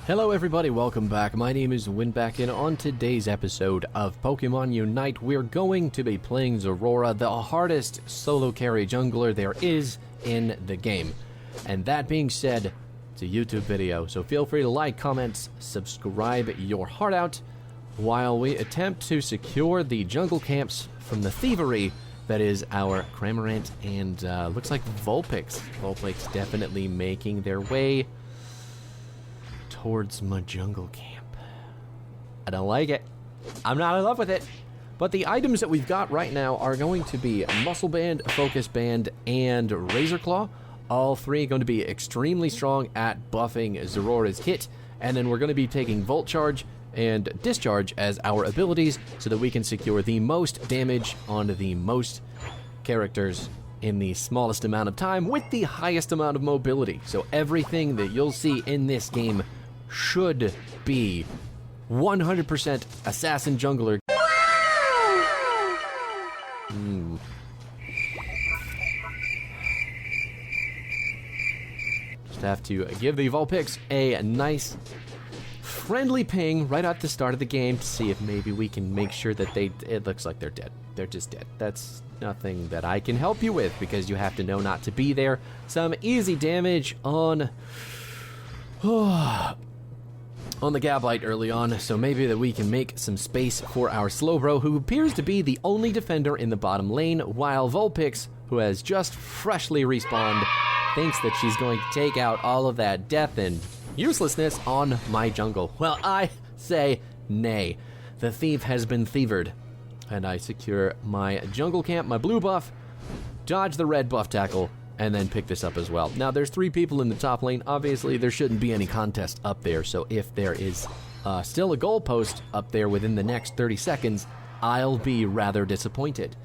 Hello everybody, welcome back. My name is Winback, and on today's episode of Pokemon Unite, we're going to be playing Zeroara, the hardest solo carry jungler there is in the game. And that being said, it's a YouTube video, so feel free to like, comment, subscribe your heart out while we attempt to secure the jungle camps from the thievery that is our Cramorant and looks like Vulpix. Vulpix definitely making their way towards my jungle camp. I don't like it. I'm not in love with it. But the items that we've got right now are going to be Muscle Band, Focus Band, and Razor Claw. All three going to be extremely strong at buffing Zeroara's hit. And then we're going to be taking Volt Charge and Discharge as our abilities so that we can secure the most damage on the most characters in the smallest amount of time with the highest amount of mobility. So everything that you'll see in this game should be 100% assassin jungler. Just have to give the Vulpix a nice friendly ping right at the start of the game to see if maybe we can make sure that it looks like they're dead. They're just dead. That's nothing that I can help you with because you have to know not to be there. Some easy damage on the Gabite early on, so maybe that we can make some space for our Slowbro, who appears to be the only defender in the bottom lane, while Vulpix, who has just freshly respawned, thinks that she's going to take out all of that death and uselessness on my jungle. Well, I say nay. The thief has been thievered, and I secure my jungle camp, my blue buff, dodge the red buff tackle, and then pick this up as well. Now, there's 3 people in the top lane. Obviously, there shouldn't be any contest up there, so if there is still a goalpost up there within the next 30 seconds, I'll be rather disappointed.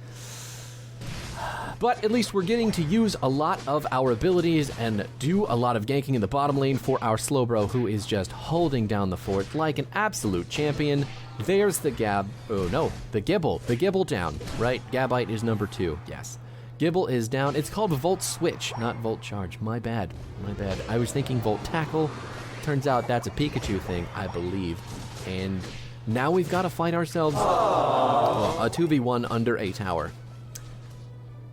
But at least we're getting to use a lot of our abilities and do a lot of ganking in the bottom lane for our Slowbro, who is just holding down the fort like an absolute champion. There's the the Gibble down, right? Gabite is number 2, yes. Gibble is down. It's called Volt Switch, not Volt Charge. My bad. I was thinking Volt Tackle. Turns out that's a Pikachu thing, I believe. And now we've got to fight ourselves a 2v1 under a tower.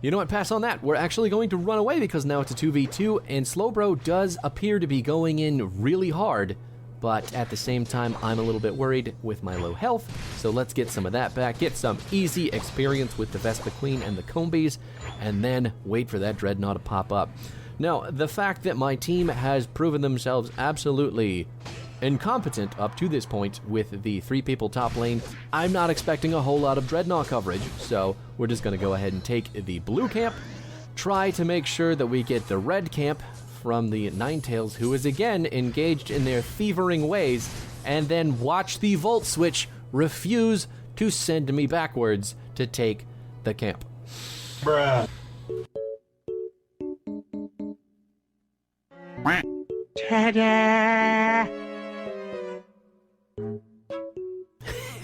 You know what, pass on that. We're actually going to run away because now it's a 2v2, and Slowbro does appear to be going in really hard, but at the same time, I'm a little bit worried with my low health, so let's get some of that back, get some easy experience with the Vespa Queen and the Combies, and then wait for that Dreadnought to pop up. Now, the fact that my team has proven themselves absolutely incompetent up to this point with the 3 people top lane, I'm not expecting a whole lot of Dreadnought coverage, so we're just going to go ahead and take the blue camp, try to make sure that we get the red camp from the Ninetales, who is again engaged in their thievering ways, and then watch the Volt Switch refuse to send me backwards to take the camp. Bruh. Ta-da!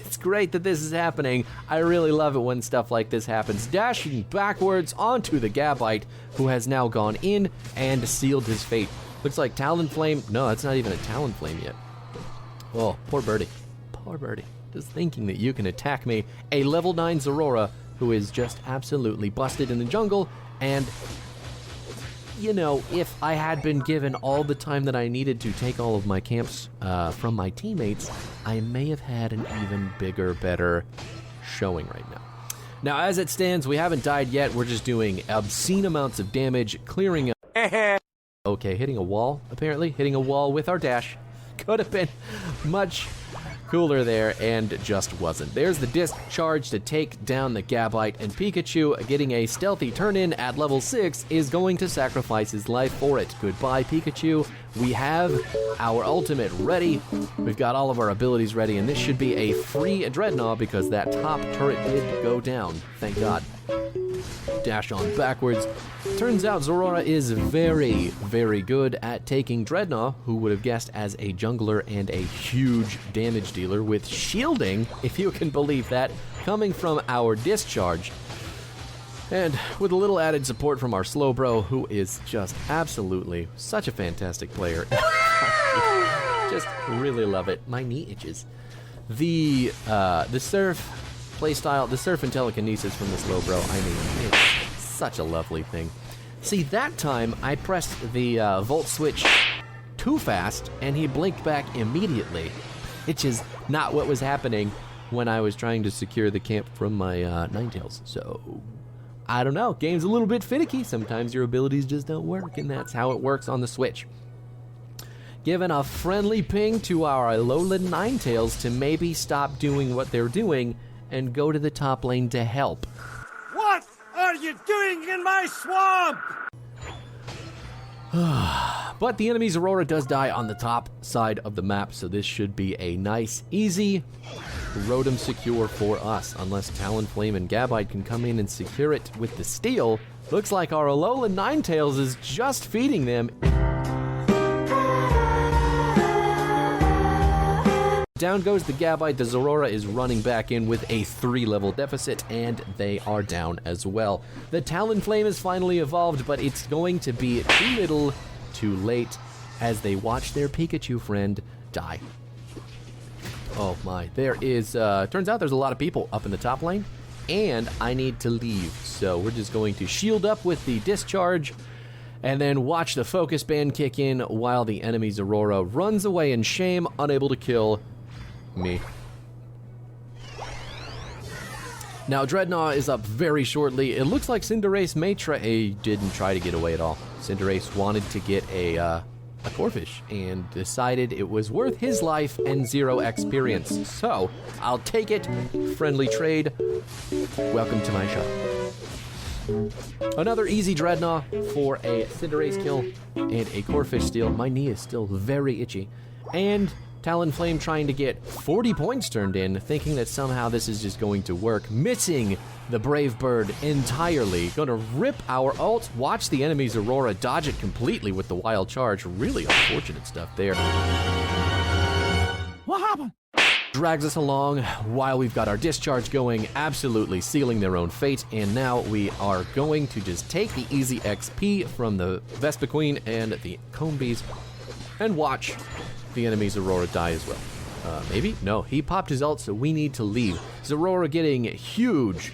It's great that this is happening. I really love it when stuff like this happens. Dashing backwards onto the Gabite, who has now gone in and sealed his fate. Looks like Talonflame. No, that's not even a Talonflame yet. Oh, poor birdie. Poor birdie. Just thinking that you can attack me. A level 9 Zeroara, who is just absolutely busted in the jungle, and you know, if I had been given all the time that I needed to take all of my camps from my teammates, I may have had an even bigger, better showing right now. Now, as it stands, we haven't died yet. We're just doing obscene amounts of damage, clearing up. Okay, hitting a wall, apparently. Hitting a wall with our dash. Could have been much cooler there, and just wasn't. There's the Discharge to take down the Gabite, and Pikachu, getting a stealthy turn-in at level 6, is going to sacrifice his life for it. Goodbye, Pikachu. We have our ultimate ready. We've got all of our abilities ready, and this should be a free Dreadnought because that top turret did go down. Thank God. Dash on backwards. Turns out Zeroara is very, very good at taking Dreadnought, who would have guessed as a jungler and a huge damage dealer with shielding, if you can believe that, coming from our Discharge. And with a little added support from our Slowbro, who is just absolutely such a fantastic player. Just really love it. My knee itches. The surf playstyle, the surf and telekinesis from this low bro, I mean, it's such a lovely thing. See, that time I pressed the volt switch too fast and he blinked back immediately, which is not what was happening when I was trying to secure the camp from my Ninetales. So, I don't know, game's a little bit finicky. Sometimes your abilities just don't work, and that's how it works on the Switch. Giving a friendly ping to our Alolan Ninetales to maybe stop doing what they're doing and go to the top lane to help. What are you doing in my swamp? But the enemy Zeraora does die on the top side of the map, so this should be a nice, easy Rotom secure for us, unless Talonflame and Gabite can come in and secure it with the steal. Looks like our Alolan Ninetales is just feeding them. Down goes the Gabite. The Zeraora is running back in with a 3-level deficit, and they are down as well. The Talonflame is finally evolved, but it's going to be too little, too late, as they watch their Pikachu friend die. Oh my, there is, turns out there's a lot of people up in the top lane, and I need to leave. So we're just going to shield up with the Discharge, and then watch the focus band kick in while the enemy Zeraora runs away in shame, unable to kill me. Now Dreadnought is up very shortly. It looks like Cinderace didn't try to get away at all. Cinderace wanted to get a Corphish and decided it was worth his life and 0 experience. So I'll take it. Friendly trade. Welcome to my shop. Another easy Dreadnought for a Cinderace kill and a Corphish steal. My knee is still very itchy. And Talonflame trying to get 40 points turned in, thinking that somehow this is just going to work, missing the Brave Bird entirely. Gonna rip our ult, watch the enemy's Aurora dodge it completely with the Wild Charge. Really unfortunate stuff there. What happened? Drags us along while we've got our Discharge going, absolutely sealing their own fate, and now we are going to just take the easy XP from the Vespiquen and the Combees and watch the enemy's Aurora die as well. Maybe? No, he popped his ult, so we need to leave. Zeraora getting huge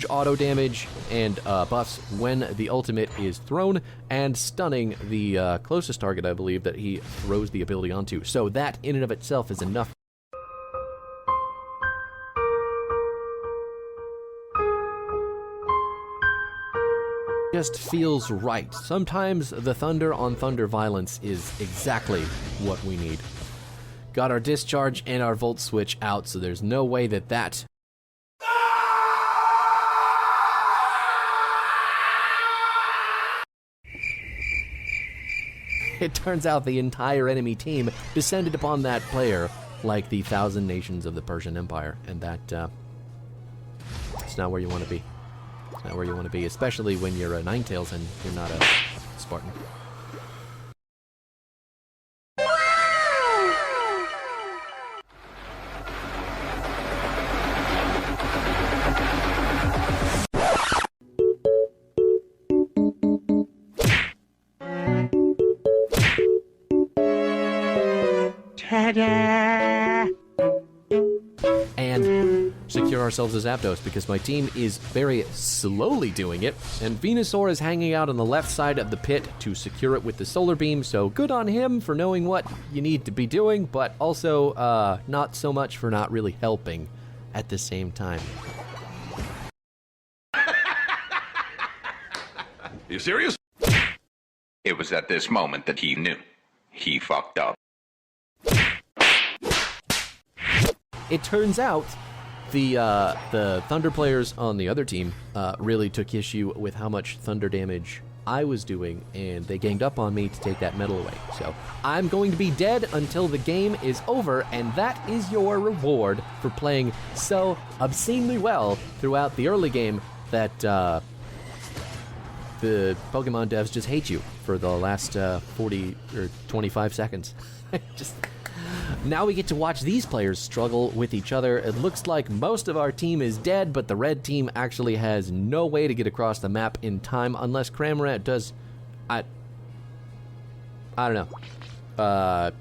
auto damage and buffs when the ultimate is thrown, and stunning the closest target, I believe, that he throws the ability onto. So that in and of itself is enough. Just feels right. Sometimes the thunder on thunder violence is exactly what we need. Got our Discharge and our Volt Switch out, so there's no way that It turns out the entire enemy team descended upon that player like the 1,000 nations of the Persian Empire, and that's not where you want to be. Not where you want to be, especially when you're a Ninetales and you're not a Spartan. Ta-da! And secure ourselves as Zapdos, because my team is very slowly doing it, and Venusaur is hanging out on the left side of the pit to secure it with the Solar Beam, so good on him for knowing what you need to be doing, but also not so much for not really helping at the same time. You serious? It was at this moment that he knew. He fucked up. It turns out the Thunder players on the other team really took issue with how much Thunder damage I was doing, and they ganged up on me to take that medal away. So I'm going to be dead until the game is over, and that is your reward for playing so obscenely well throughout the early game that the Pokemon devs just hate you for the last 40 or 25 seconds. Now we get to watch these players struggle with each other. It looks like most of our team is dead, but the red team actually has no way to get across the map in time unless Cramorant does... I don't know.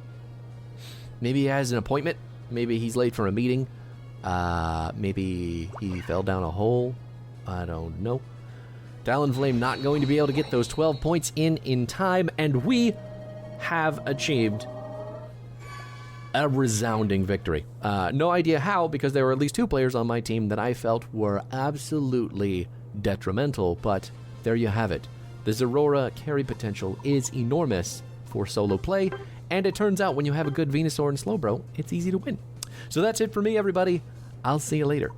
Maybe he has an appointment. Maybe he's late for a meeting. Maybe he fell down a hole. I don't know. Talonflame not going to be able to get those 12 points in time, and we have achieved a resounding victory. No idea how, because there were at least 2 players on my team that I felt were absolutely detrimental, but there you have it. The Zeraora carry potential is enormous for solo play, and it turns out when you have a good Venusaur and Slowbro, it's easy to win. So that's it for me, everybody. I'll see you later.